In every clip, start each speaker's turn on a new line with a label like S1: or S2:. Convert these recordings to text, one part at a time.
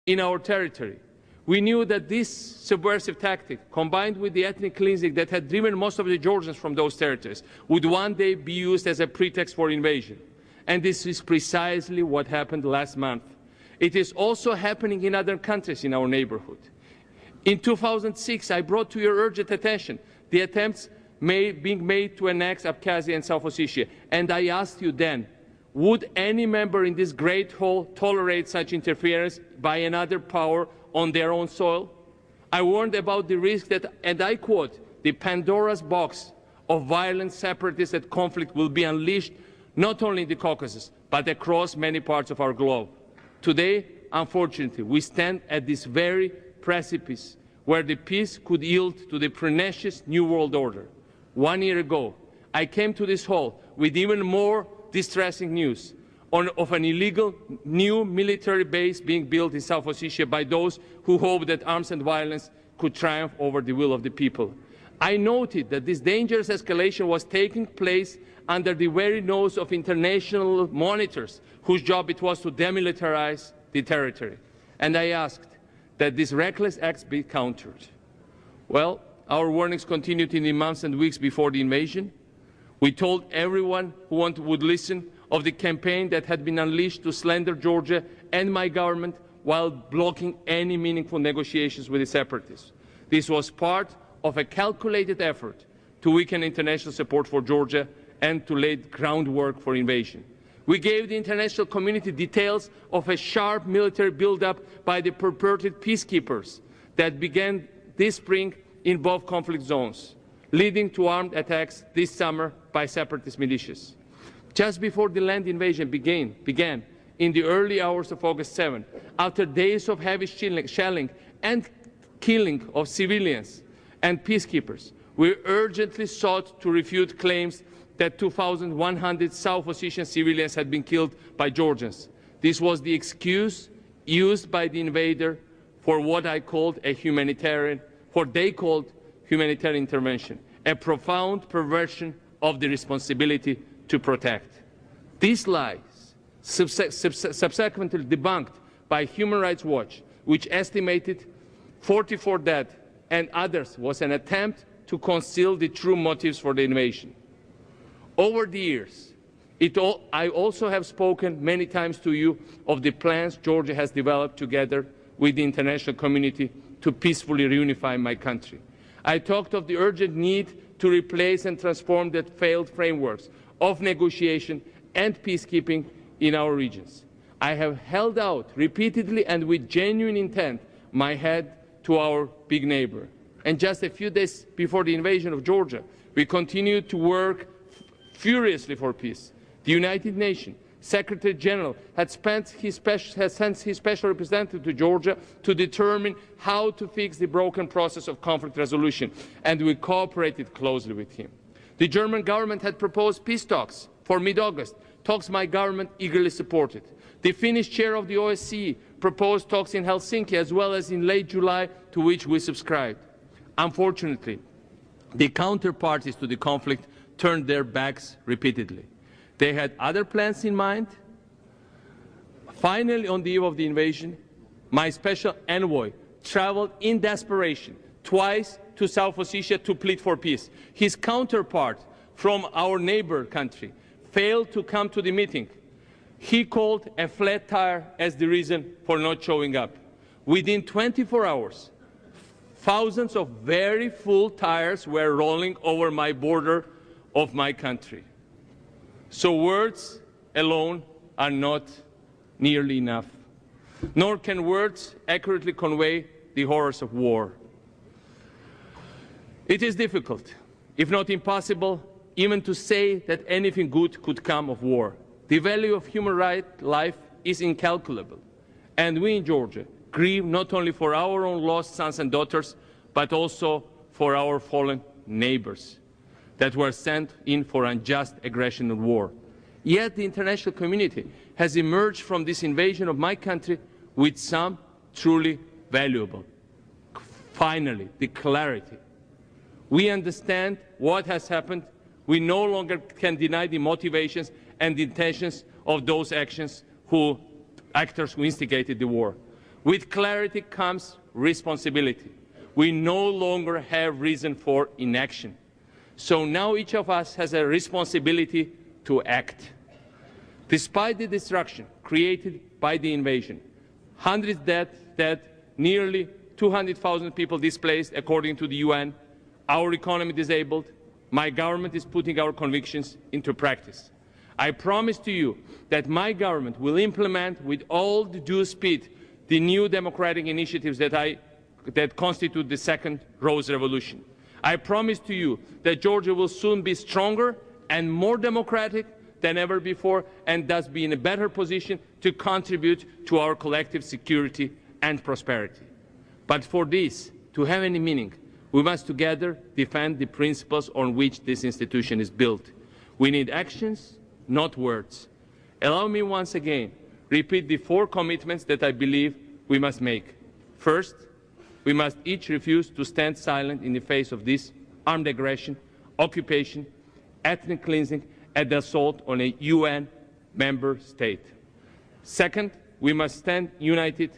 S1: in our territory. We knew that this subversive tactic, combined with the ethnic cleansing that had driven most of the Georgians from those territories, would one day be used as a pretext for invasion. And this is precisely what happened last month. It is also happening in other countries in our neighborhood. In 2006, I brought to your urgent attention the attempts being made to annex Abkhazia and South Ossetia, and I asked you then, would any member in this great hall tolerate such interference by another power on their own soil? I warned about the risk that, and I quote, the Pandora's box of violent separatist conflict will be unleashed not only in the Caucasus, but across many parts of our globe. Today, unfortunately, we stand at this very precipice where the peace could yield to the pernicious New World Order. 1 year ago, I came to this hall with even more distressing news of an illegal new military base being built in South Ossetia by those who hoped that arms and violence could triumph over the will of the people. I noted that this dangerous escalation was taking place under the very nose of international monitors whose job it was to demilitarize the territory. And I asked that these reckless acts be countered. Well, our warnings continued in the months and weeks before the invasion. We told everyone who would listen of the campaign that had been unleashed to slander Georgia and my government while blocking any meaningful negotiations with the separatists. This was part of a calculated effort to weaken international support for Georgia and to lay groundwork for invasion. We gave the international community details of a sharp military buildup by the purported peacekeepers that began this spring in both conflict zones, leading to armed attacks this summer by separatist militias. Just before the land invasion began in the early hours of August 7, after days of heavy shelling and killing of civilians and peacekeepers, we urgently sought to refute claims that 2,100 South Ossetian civilians had been killed by Georgians. This was the excuse used by the invader for what I called a humanitarian, what they called humanitarian intervention, a profound perversion of the responsibility to protect. These lies, subsequently debunked by Human Rights Watch, which estimated 44 dead and others, was an attempt to conceal the true motives for the invasion. Over the years, I also have spoken many times to you of the plans Georgia has developed together with the international community to peacefully reunify my country. I talked of the urgent need to replace and transform the failed frameworks of negotiation and peacekeeping in our regions. I have held out repeatedly and with genuine intent my hand to our big neighbor. And just a few days before the invasion of Georgia, we continued to work furiously for peace. The United Nations Secretary General has sent his special representative to Georgia to determine how to fix the broken process of conflict resolution, and we cooperated closely with him. The German government had proposed peace talks for mid-August, talks my government eagerly supported. The Finnish chair of the OSCE proposed talks in Helsinki as well as in late July, to which we subscribed. Unfortunately, the counterparties to the conflict turned their backs repeatedly. They had other plans in mind. Finally, on the eve of the invasion, my special envoy traveled in desperation twice to South Ossetia to plead for peace. His counterpart from our neighbor country failed to come to the meeting. He called a flat tire as the reason for not showing up. Within 24 hours, thousands of very full tires were rolling over my border of my country. So words alone are not nearly enough, nor can words accurately convey the horrors of war. It is difficult, if not impossible, even to say that anything good could come of war. The value of human life is incalculable, and we in Georgia grieve not only for our own lost sons and daughters, but also for our fallen neighbors that were sent in for unjust aggression and war. Yet the international community has emerged from this invasion of my country with some truly valuable. Finally, the clarity. We understand what has happened. We no longer can deny the motivations and the intentions of those actors who instigated the war. With clarity comes responsibility. We no longer have reason for inaction. So now each of us has a responsibility to act. Despite the destruction created by the invasion, hundreds dead, nearly 200,000 people displaced according to the UN, our economy disabled, my government is putting our convictions into practice. I promise to you that my government will implement with all the due speed the new democratic initiatives that constitute the second Rose Revolution. I promise to you that Georgia will soon be stronger and more democratic than ever before, and thus be in a better position to contribute to our collective security and prosperity. But for this to have any meaning, we must together defend the principles on which this institution is built. We need actions, not words. Allow me once again repeat the 4 commitments that I believe we must make. First, we must each refuse to stand silent in the face of this armed aggression, occupation, ethnic cleansing, and assault on a UN member state. Second, we must stand united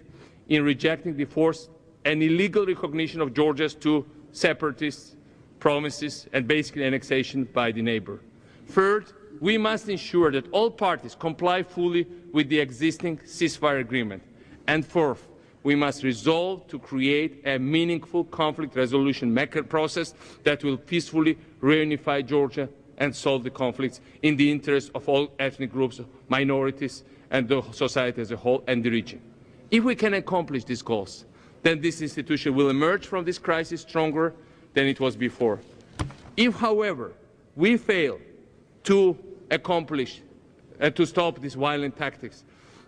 S1: in rejecting the forced and illegal recognition of Georgia's 2 separatist provinces and basically annexation by the neighbor. Third, we must ensure that all parties comply fully with the existing ceasefire agreement. And fourth, we must resolve to create a meaningful conflict resolution process that will peacefully reunify Georgia and solve the conflicts in the interest of all ethnic groups, minorities, and the society as a whole and the region. If we can accomplish these goals, then this institution will emerge from this crisis stronger than it was before. If, however, we fail to accomplish and to stop these violent tactics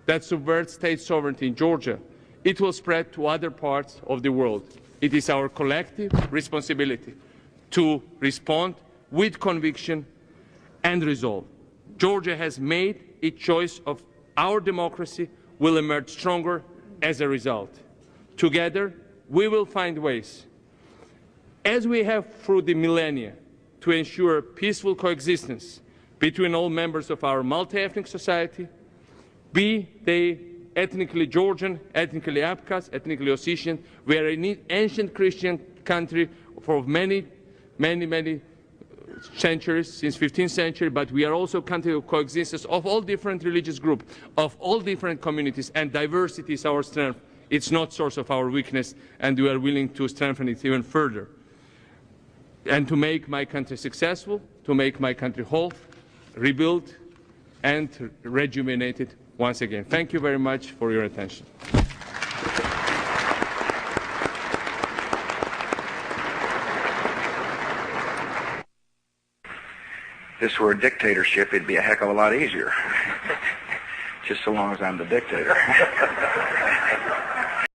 S1: that subvert state sovereignty in Georgia, it will spread to other parts of the world. It is our collective responsibility to respond with conviction and resolve. Georgia has made its choice of our democracy, will emerge stronger as a result. Together, we will find ways, as we have through the millennia, to ensure peaceful coexistence between all members of our multi-ethnic society, be they ethnically Georgian, ethnically Abkhaz, ethnically Ossetian. We are an ancient Christian country for many centuries, since 15th century, but we are also a country of coexistence of all different religious groups, of all different communities, and diversity is our strength. It's not source of our weakness, and we are willing to strengthen it even further. And to make my country successful, to make my country whole, rebuilt, and rejuvenated once again. Thank you very much for your attention.
S2: If this were a dictatorship, it'd be a heck of a lot easier. Just so long as I'm the dictator.